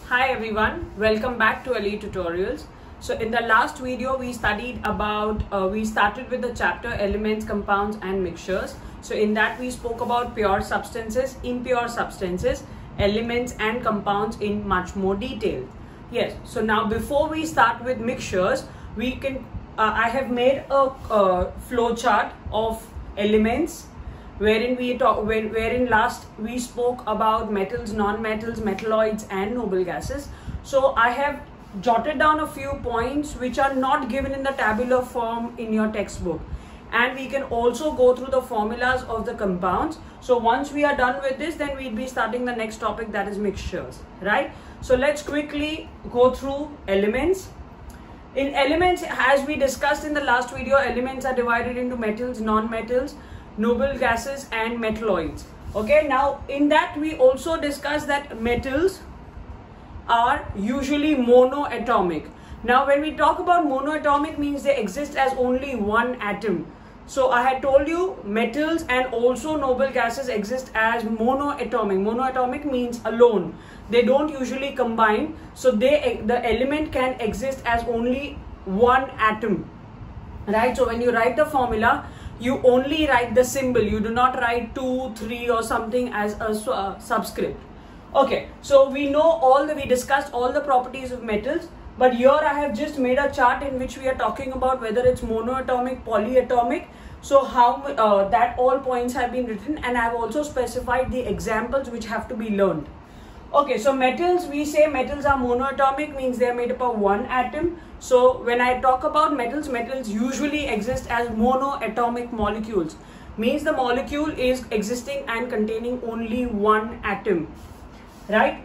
Hi everyone, welcome back to Elite Tutorials. So in the last video we studied about, we started with the chapter Elements, Compounds and Mixtures. So in that we spoke about pure substances, impure substances, elements and compounds in much more detail. Yes, so now before we start with mixtures, we can, I have made a flow chart of elements wherein last we spoke about metals, non-metals, metalloids and noble gases. So I have jotted down a few points which are not given in the tabular form in your textbook, and we can also go through the formulas of the compounds. So once we are done with this, then we'll be starting the next topic, that is mixtures, right? So let's quickly go through elements. In elements, as we discussed in the last video, elements are divided into metals, non-metals, noble gases and metalloids. Okay, now in that we also discussed that metals are usually monoatomic. Now when we talk about monoatomic, means they exist as only one atom. So I had told you metals and also noble gases exist as monoatomic. Monoatomic means alone. They don't usually combine. So the element can exist as only one atom, right? So when you write the formula, you only write the symbol. You do not write 2, 3 or something as a subscript. Okay, so we know we discussed all the properties of metals, but here I have just made a chart in which we are talking about whether it's monoatomic, polyatomic. So how that all points have been written, and I have also specified the examples which have to be learned. Okay, so metals, we say metals are monoatomic, means they are made up of one atom. So when I talk about metals, metals usually exist as monoatomic molecules, means the molecule is existing and containing only one atom, right?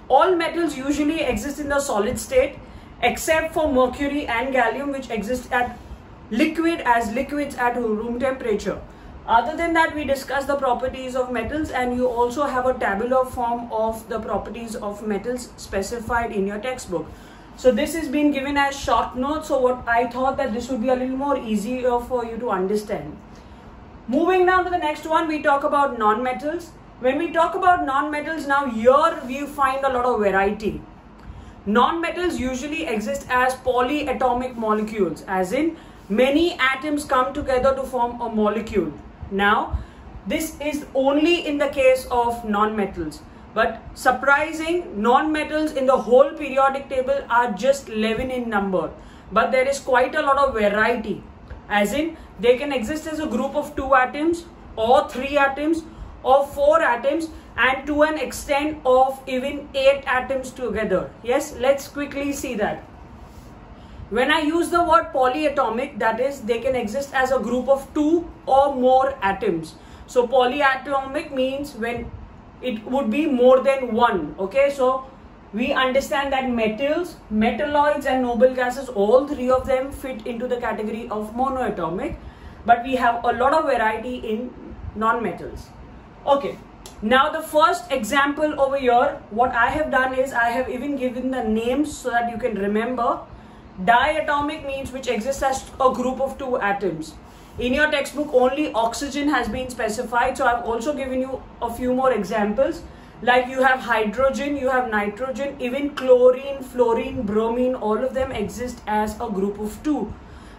All metals usually exist in the solid state except for mercury and gallium, which exist at liquids at room temperature. Other than that, we discuss the properties of metals, and you also have a tabular form of the properties of metals specified in your textbook. So this is being given as short notes. So what I thought that this would be a little more easier for you to understand. Moving down to the next one, we talk about non-metals. When we talk about non-metals, now here we find a lot of variety. Non-metals usually exist as polyatomic molecules, as in many atoms come together to form a molecule. Now, this is only in the case of non-metals. But surprising, non-metals in the whole periodic table are just 11 in number. But there is quite a lot of variety. As in, they can exist as a group of 2 atoms, or 3 atoms, or 4 atoms, and to an extent of even 8 atoms together. Yes, let's quickly see that. When I use the word polyatomic, that is, they can exist as a group of 2 or more atoms. So polyatomic means when it would be more than one. Okay, so we understand that metals, metalloids and noble gases, all 3 of them fit into the category of monoatomic, but we have a lot of variety in non-metals. Okay, now the first example over here, what I have done is I have even given the names so that you can remember. Diatomic means which exists as a group of 2 atoms. In your textbook, only oxygen has been specified. So I've also given you a few more examples. Like you have hydrogen, you have nitrogen, even chlorine, fluorine, bromine, all of them exist as a group of 2.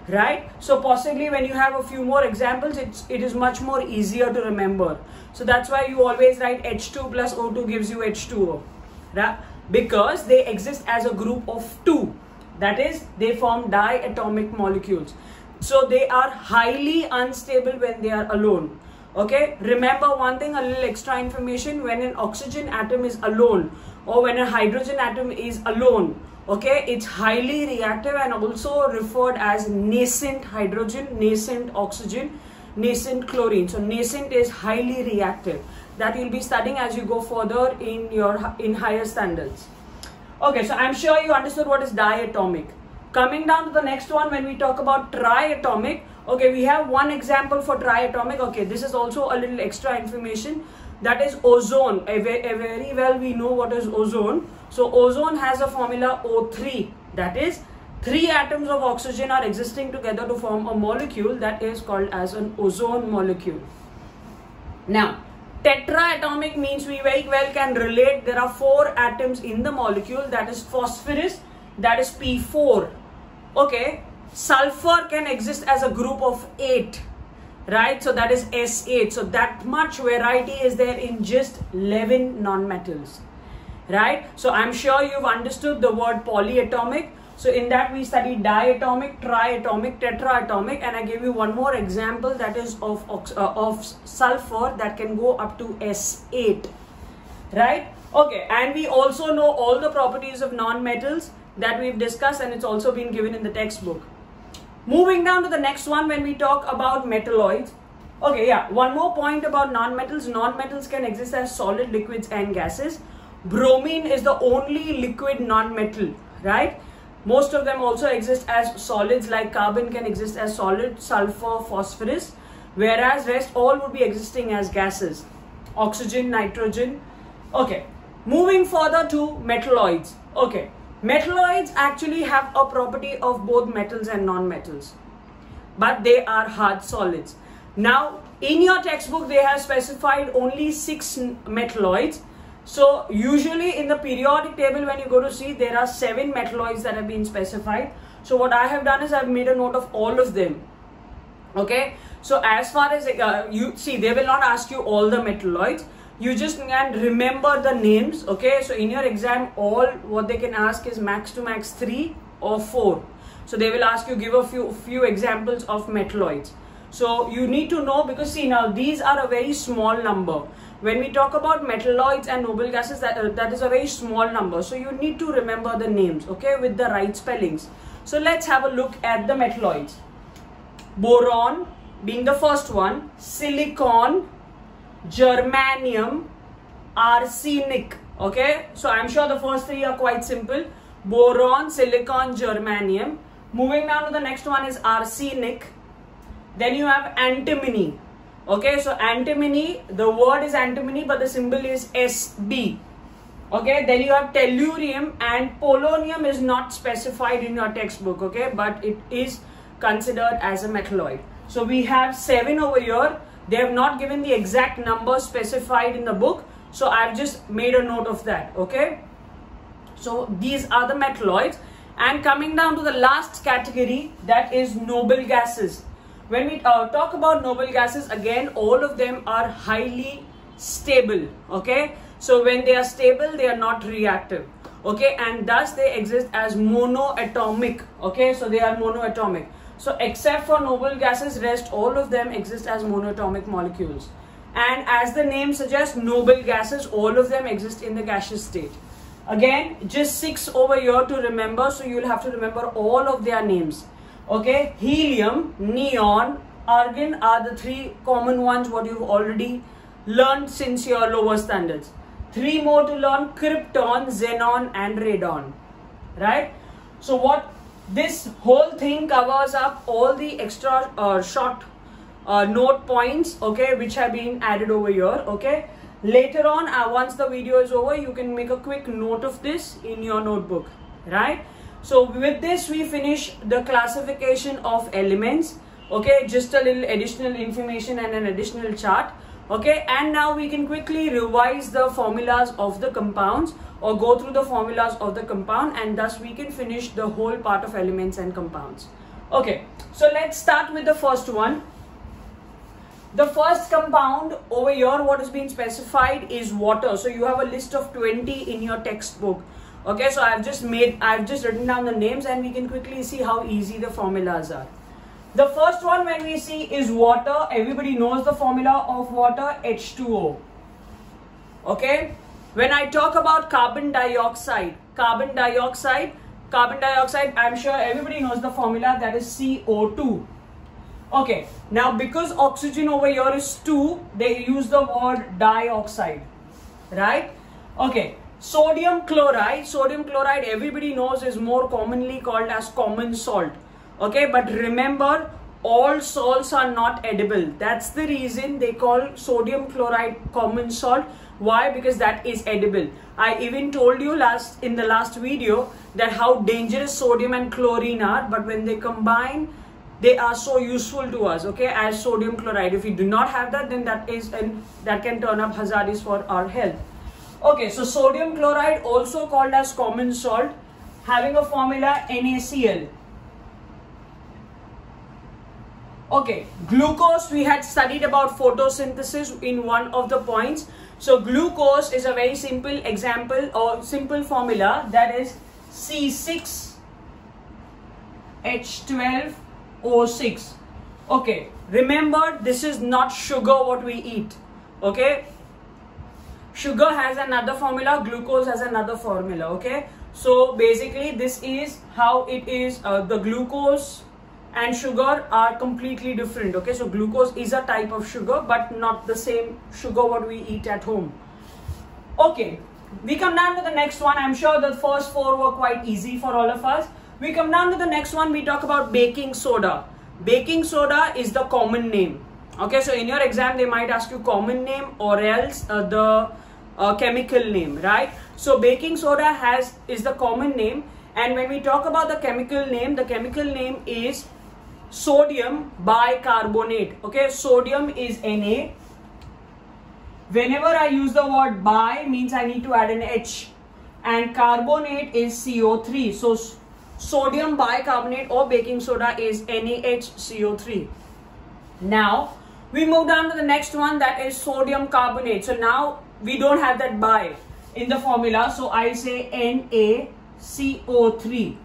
Right? So possibly when you have a few more examples, it is much more easier to remember. So that's why you always write H2 plus O2 gives you H2O. Right? Because they exist as a group of 2. That is, they form diatomic molecules. So they are highly unstable when they are alone. Okay, remember one thing, a little extra information: when an oxygen atom is alone or when a hydrogen atom is alone, okay, it's highly reactive and also referred as nascent hydrogen, nascent oxygen, nascent chlorine. So nascent is highly reactive. That you'll be studying as you go further in higher standards. Okay, so I'm sure you understood what is diatomic. Coming down to the next one, when we talk about triatomic, okay, we have one example for triatomic. Okay, this is also a little extra information. That is ozone. Very well we know what is ozone. So ozone has a formula O3. That is, 3 atoms of oxygen are existing together to form a molecule that is called as an ozone molecule. Now, Tetraatomic means we very well can relate. There are 4 atoms in the molecule. That is phosphorus. That is P4. Okay. Sulfur can exist as a group of 8. Right. So that is S8. So that much variety is there in just 11 non-metals. Right. So I'm sure you've understood the word polyatomic. So in that we study diatomic, triatomic, tetraatomic, and I gave you one more example, that is of sulfur that can go up to S8, right? Okay, and we also know all the properties of non-metals that we've discussed, and it's also been given in the textbook. Moving down to the next one, when we talk about metalloids. Okay, yeah, one more point about non-metals. Non-metals can exist as solid, liquids, and gases. Bromine is the only liquid non-metal, right? Most of them also exist as solids, like carbon can exist as solid, sulfur, phosphorus, whereas rest all would be existing as gases. Oxygen, nitrogen. Okay, moving further to metalloids. Okay, metalloids actually have a property of both metals and non-metals, but they are hard solids. Now, in your textbook, they have specified only 6 metalloids. So usually in the periodic table, when you go to see, there are 7 metalloids that have been specified. So what I have done is I've made a note of all of them. Okay. So as far as you see, they will not ask you all the metalloids. You just can remember the names. Okay. So in your exam, all what they can ask is max to max 3 or 4. So they will ask you, give a few examples of metalloids. So you need to know, because see, now these are a very small number. When we talk about metalloids and noble gases, that is a very small number. So you need to remember the names, okay, with the right spellings. So let's have a look at the metalloids. Boron being the first one, silicon, germanium, arsenic. Okay, so I'm sure the first 3 are quite simple. Boron, silicon, germanium. Moving down to the next one is arsenic. Then you have antimony. Okay, so antimony, the word is antimony, but the symbol is SB. Okay, then you have tellurium, and polonium is not specified in your textbook, okay, but it is considered as a metalloid. So we have 7 over here. They have not given the exact number specified in the book, so I've just made a note of that, okay. So these are the metalloids, and coming down to the last category, that is noble gases. When we talk about noble gases, again, all of them are highly stable, okay. So when they are stable, they are not reactive, okay, and thus they exist as monoatomic, okay. So they are monoatomic. So except for noble gases, rest all of them exist as monoatomic molecules. And as the name suggests, noble gases, all of them exist in the gaseous state. Again, just 6 over here to remember, so you'll have to remember all of their names. Okay, helium, neon, argon are the 3 common ones what you've already learned since your lower standards. 3 more to learn: krypton, xenon, and radon. Right? So what this whole thing covers up all the extra short note points, okay, which have been added over here. Okay. Later on, once the video is over, you can make a quick note of this in your notebook. Right? So with this, we finish the classification of elements. Okay, just a little additional information and an additional chart. Okay, and now we can quickly revise the formulas of the compounds, or go through the formulas of the compound, and thus we can finish the whole part of elements and compounds. Okay, so let's start with the first one. The first compound over here, what has been specified is water. So you have a list of 20 in your textbook. Okay, so I've just written down the names, and we can quickly see how easy the formulas are. The first one, when we see, is water. Everybody knows the formula of water, H2O. Okay, when I talk about carbon dioxide, I'm sure everybody knows the formula, that is CO2. Okay, now because oxygen over here is 2, they use the word dioxide, right? Okay. Sodium chloride, everybody knows, is more commonly called as common salt. Okay, but remember, all salts are not edible. That's the reason they call sodium chloride common salt. Why? Because that is edible. I even told you in the last video that how dangerous sodium and chlorine are, but when they combine, they are so useful to us, okay, as sodium chloride. If we do not have that, then that can turn up hazardous for our health. Okay, so sodium chloride, also called as common salt, having a formula NaCl. Okay, glucose, we had studied about photosynthesis in one of the points. So glucose is a very simple example or simple formula, that is C6H12O6. Okay, remember, this is not sugar what we eat. Okay, sugar has another formula, glucose has another formula. Okay, so basically this is how it is. The glucose and sugar are completely different. Okay, so glucose is a type of sugar, but not the same sugar what we eat at home. Okay, we come down to the next one. I'm sure the first four were quite easy for all of us. We come down to the next one. We talk about baking soda. Baking soda is the common name. Okay, so in your exam they might ask you common name or else the chemical name, right? So baking soda is the common name, and when we talk about the chemical name is sodium bicarbonate. Okay, sodium is Na. Whenever I use the word bi, means I need to add an H, and carbonate is CO3. So sodium bicarbonate or baking soda is NaHCO3. Now we move down to the next one, that is sodium carbonate. So now we don't have that bi in the formula, so I say NaCO3.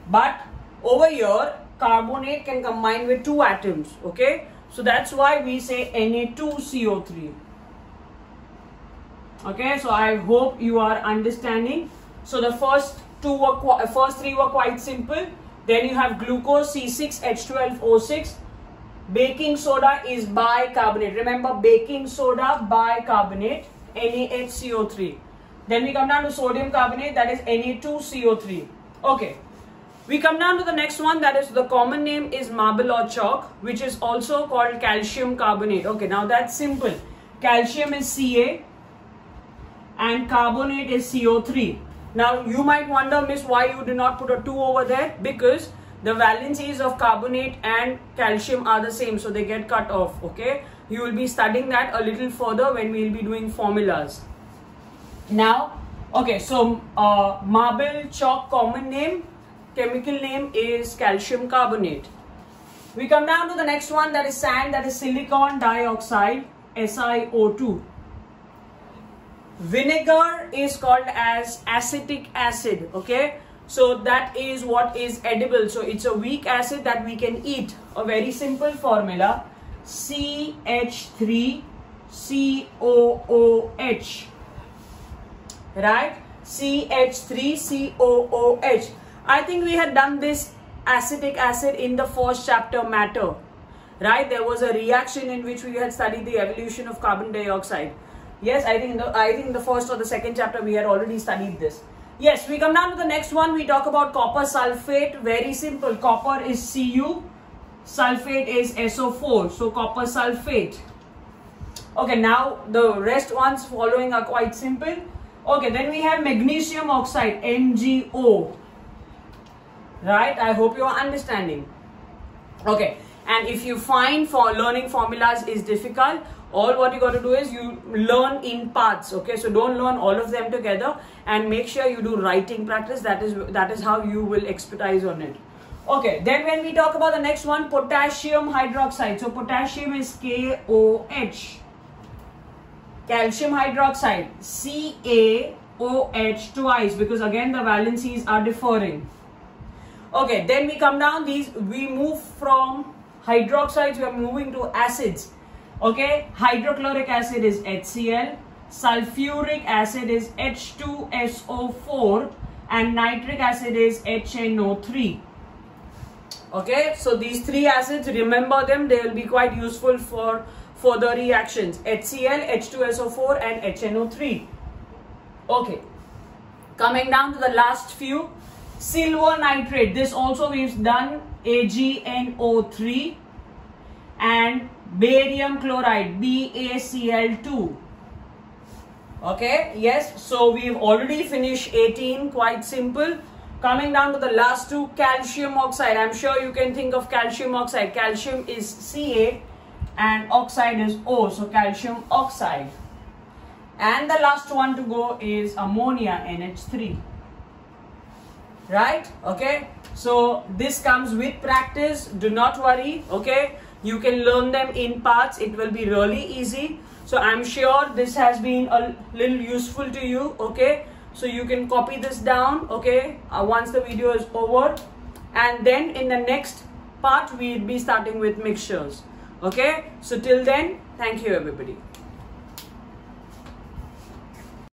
But over here, carbonate can combine with two atoms. Okay, so that's why we say Na2CO3. Okay, so I hope you are understanding. So the first three were quite simple. Then you have glucose, C6H12O6. Baking soda is bicarbonate. Remember, baking soda bicarbonate, NaHCO3. Then we come down to sodium carbonate, that is Na2CO3. Okay, we come down to the next one, that is the common name is marble or chalk, which is also called calcium carbonate. Okay, now that's simple. Calcium is Ca and carbonate is CO3. Now you might wonder, miss, why you do not put a 2 over there? Because the valencies of carbonate and calcium are the same, so they get cut off. Okay, you will be studying that a little further when we will be doing formulas. Now, okay, so marble, chalk, common name, chemical name is calcium carbonate. We come down to the next one, that is sand, that is silicon dioxide, SiO2. Vinegar is called as acetic acid. Okay, so that is what is edible. So it's a weak acid that we can eat. A very simple formula, CH3COOH. Right, CH3COOH. I think we had done this acetic acid in the first chapter, matter. Right, there was a reaction in which we had studied the evolution of carbon dioxide. Yes, I think in the first or the second chapter we had already studied this. Yes, we come down to the next one. We talk about copper sulfate. Very simple. Copper is Cu, sulfate is SO4. So copper sulfate. Okay, now the rest ones following are quite simple. Okay, then we have magnesium oxide, MgO. Right, I hope you are understanding. Okay, and if you find for learning formulas is difficult, all what you got to do is you learn in parts. Okay, so don't learn all of them together, and make sure you do writing practice. That is how you will expertise on it. Okay, then when we talk about the next one, potassium hydroxide. So potassium is KOH. Calcium hydroxide, CaOH twice, because again the valencies are differing. Okay, then we come down we move from hydroxides, we are moving to acids. Okay, hydrochloric acid is HCl, sulfuric acid is H2SO4, and nitric acid is HNO3. Okay, so these three acids, remember them, they will be quite useful for the reactions, HCl, H2SO4 and HNO3. Okay, coming down to the last few, silver nitrate. This also we've done, AgNO3, and barium chloride, BaCl2. Okay, yes, so we've already finished 18, quite simple. Coming down to the last two, calcium oxide. I'm sure you can think of calcium oxide. Calcium is Ca and oxide is O, so calcium oxide. And the last one to go is ammonia, NH3. Right? Okay. So this comes with practice. Do not worry. Okay. You can learn them in parts. It will be really easy. So I'm sure this has been a little useful to you. Okay. So you can copy this down. Okay. Once the video is over. And then in the next part, we'll be starting with mixtures. Okay. So till then, thank you everybody.